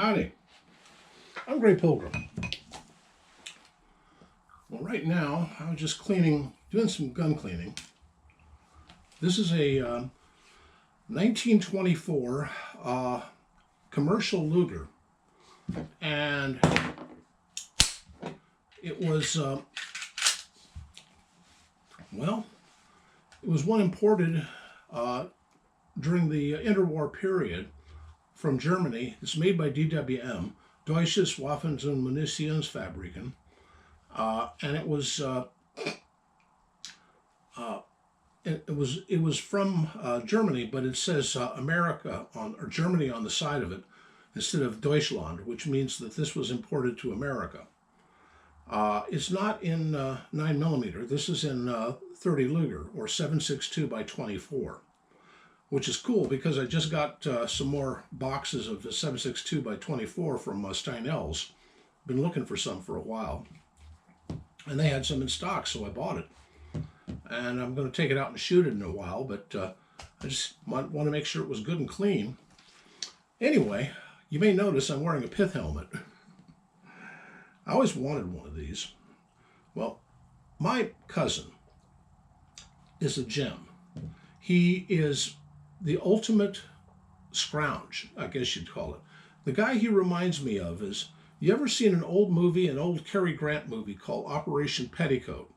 Howdy, I'm Grey Pilgrim. Well, right now, I was just doing some gun cleaning. This is a 1924 commercial Luger, and it was, it was one imported during the interwar period from Germany. It's made by DWM, Deutsches Waffen- und Munitionsfabriken, and it was from Germany, but it says America or Germany on the side of it instead of Deutschland, which means that this was imported to America. It's not in 9mm. This is in 30 Luger, or 7.62 by 24, which is cool because I just got some more boxes of the 7.62 by 24 from Steinell's. Been looking for some for a while, and they had some in stock, so I bought it. And I'm going to take it out and shoot it in a while, but I just want to make sure it was good and clean. Anyway, you may notice I'm wearing a pith helmet. I always wanted one of these. Well, my cousin is a gem. He is the ultimate scrounge, I guess you'd call it. The guy he reminds me of is, you ever seen an old movie, an old Cary Grant movie called Operation Petticoat?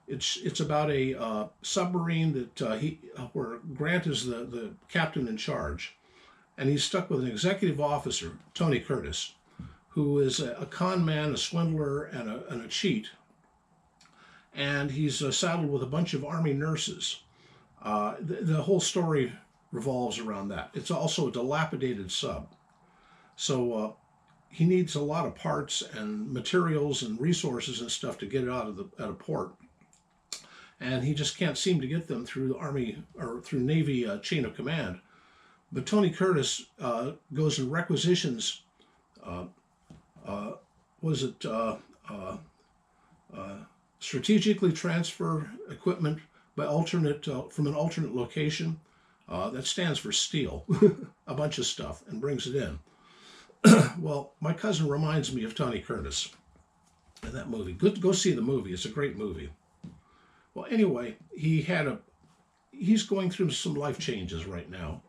It's about a submarine that where Grant is the captain in charge, and he's stuck with an executive officer, Tony Curtis, who is a con man, a swindler, and a cheat. And he's saddled with a bunch of Army nurses. The whole story revolves around that. It's also a dilapidated sub. So he needs a lot of parts and materials and resources and stuff to get it out of port. And he just can't seem to get them through the Army or through Navy chain of command. But Tony Curtis goes and requisitions, strategically transfer equipment by from an alternate location. That stands for steel, a bunch of stuff, and brings it in. Well, my cousin reminds me of Tony Curtis in that movie. Go see the movie. It's a great movie. Well, anyway, he's going through some life changes right now,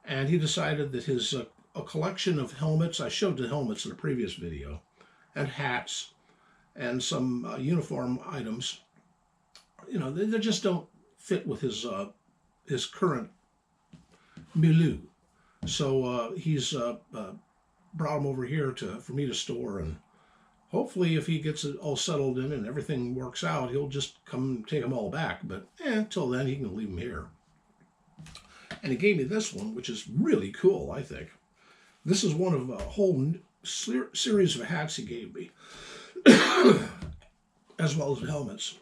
and he decided that his a collection of helmets, I showed the helmets in a previous video, and hats, and some uniform items, they just don't fit with his current milieu. So he's brought them over here for me to store, and hopefully if he gets it all settled in and everything works out, he'll just come and take them all back. But until then, he can leave them here. And he gave me this one, which is really cool, I think. This is one of a whole series of hats he gave me, as well as helmets.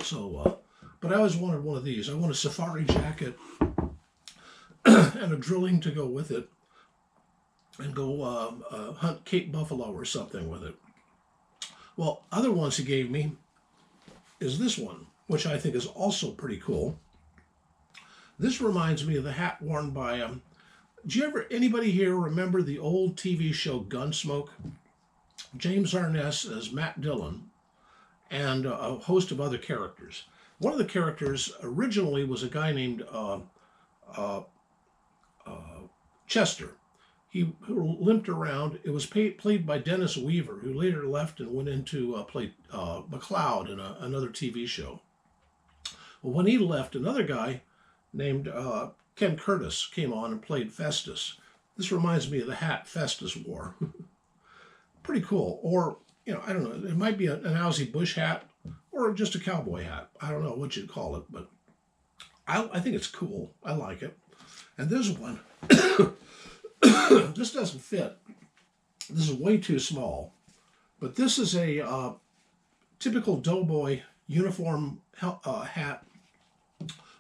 So, but I always wanted one of these. I want a safari jacket and a drilling to go with it, and go hunt Cape Buffalo or something with it. Well, other ones he gave me is this one, which I think is also pretty cool. This reminds me of the hat worn by, anybody here remember the old TV show Gunsmoke? James Arness as Matt Dillon, and a host of other characters. One of the characters originally was a guy named Chester. He limped around. It was played by Dennis Weaver, who later left and went into play McLeod in another TV show. Well, when he left, another guy named Ken Curtis came on and played Festus. This reminds me of the hat Festus wore. Pretty cool. Or, I don't know, it might be an Owsley Bush hat or just a cowboy hat. I don't know what you'd call it, but I think it's cool. I like it. And this one, this doesn't fit. This is way too small. But this is a typical doughboy uniform hat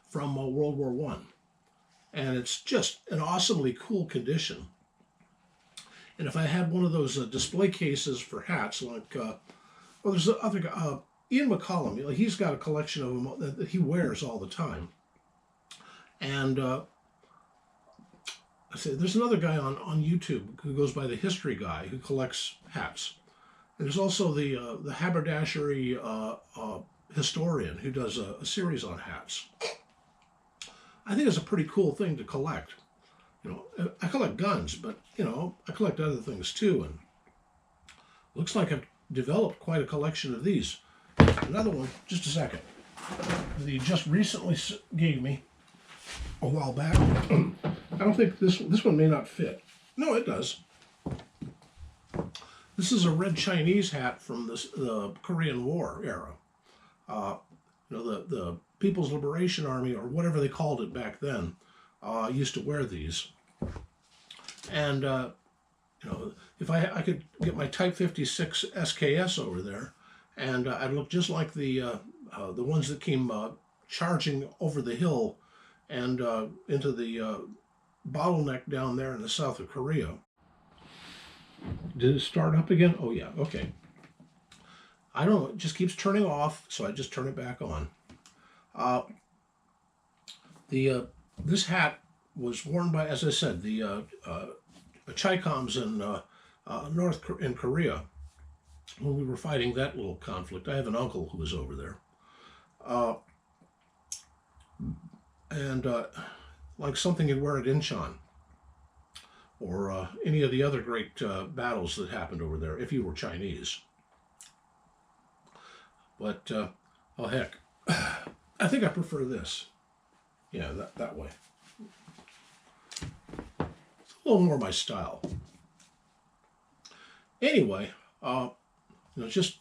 from World War I. And it's just an awesomely cool condition. And if I had one of those display cases for hats, like, there's the other guy, Ian McCollum, he's got a collection of them that he wears all the time. And I say there's another guy on YouTube who goes by the History Guy who collects hats. And there's also the haberdashery historian who does a series on hats. I think it's a pretty cool thing to collect. I collect guns, but I collect other things too, and looks like I've developed quite a collection of these. Another one, just a second, that he just recently gave me a while back. I don't think this one may not fit. No, it does. This is a red Chinese hat from the Korean War era. The People's Liberation Army, or whatever they called it back then, used to wear these. And if I could get my Type 56 SKS over there, and I'd look just like the ones that came charging over the hill and into the bottleneck down there in the south of Korea. Did it start up again? Oh yeah, okay. I don't know, it just keeps turning off, so I just turn it back on. This hat was worn by, as I said, the Chicoms in Korea when we were fighting that little conflict. I have an uncle who was over there. Like something you'd wear at Incheon, or any of the other great battles that happened over there, if you were Chinese. But, oh heck, I think I prefer this. Yeah, that way. It's a little more my style. Anyway, just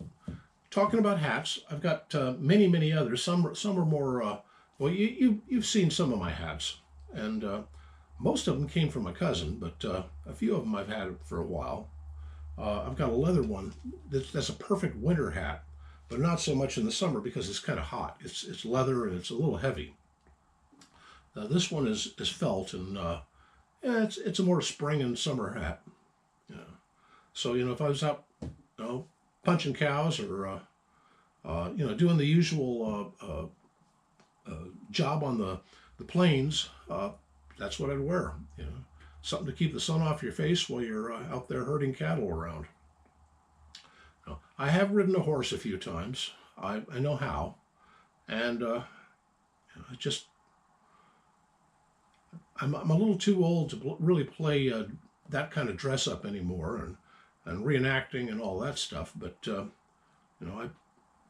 talking about hats, I've got many, many others. Some are more, well, you've seen some of my hats, and most of them came from my cousin, but a few of them I've had for a while. I've got a leather one that's a perfect winter hat, but not so much in the summer because it's kind of hot. It's leather and it's a little heavy. This one is felt, and it's a more spring and summer hat. Yeah. So if I was out, punching cows or doing the usual job on the plains, that's what I'd wear. Something to keep the sun off your face while you're out there herding cattle around. I have ridden a horse a few times. I know how, and I'm a little too old to really play that kind of dress up anymore, and reenacting and all that stuff. But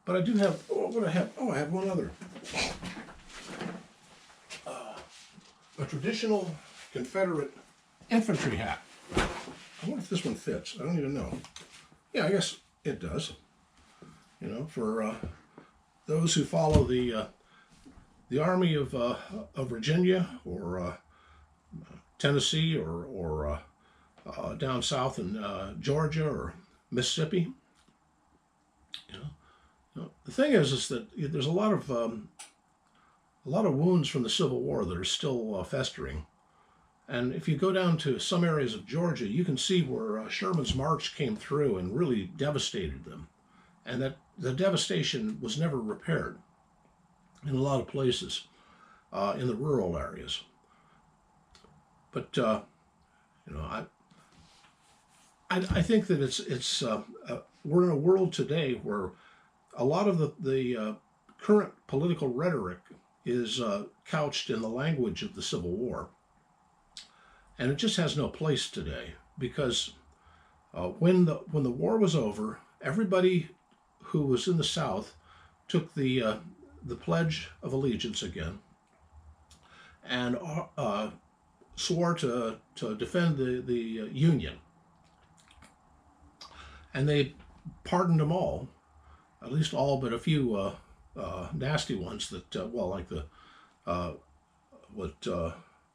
I do have. I have one other. A traditional Confederate infantry hat. I wonder if this one fits. I don't even know. Yeah, I guess it does. For those who follow the Army of Virginia or Tennessee or down south in Georgia or Mississippi. The thing is that there's a lot of wounds from the Civil War that are still festering. And if you go down to some areas of Georgia, you can see where Sherman's march came through and really devastated them. And that the devastation was never repaired in a lot of places in the rural areas. But, I think that it's we're in a world today where a lot of the current political rhetoric is couched in the language of the Civil War. And it just has no place today because when the war was over, everybody who was in the South took the Pledge of Allegiance again and swore to defend the Union. And they pardoned them all, at least all but a few nasty ones that, like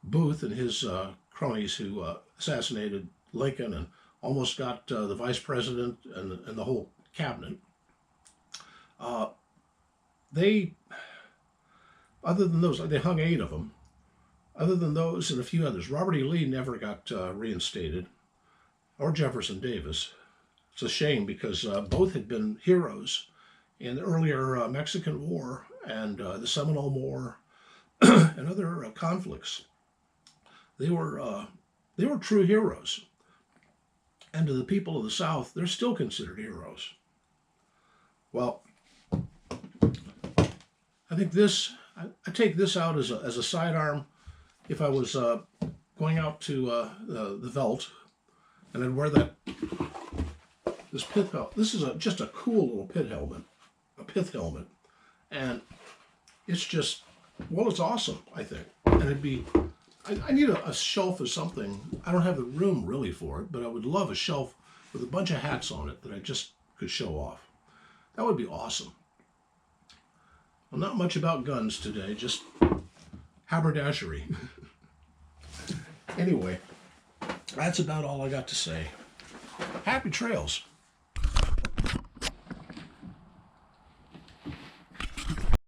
Booth and his cronies who assassinated Lincoln and almost got the vice president and the whole cabinet. They, other than those, they hung 8 of them. Other than those and a few others, Robert E. Lee never got reinstated, or Jefferson Davis. It's a shame because both had been heroes in the earlier Mexican War and the Seminole War and other conflicts. They were they were true heroes. And to the people of the South, they're still considered heroes. Well, I think this, I take this out as a sidearm if I was going out to the veldt, and I'd wear this pith helmet. This is just a cool little pith helmet, and it's just, well, it's awesome, I think. And it'd be, I need a shelf or something. I don't have the room really for it, but I would love a shelf with a bunch of hats on it that I just could show off. That would be awesome. Well, not much about guns today, just haberdashery. Anyway, that's about all I got to say. Happy trails.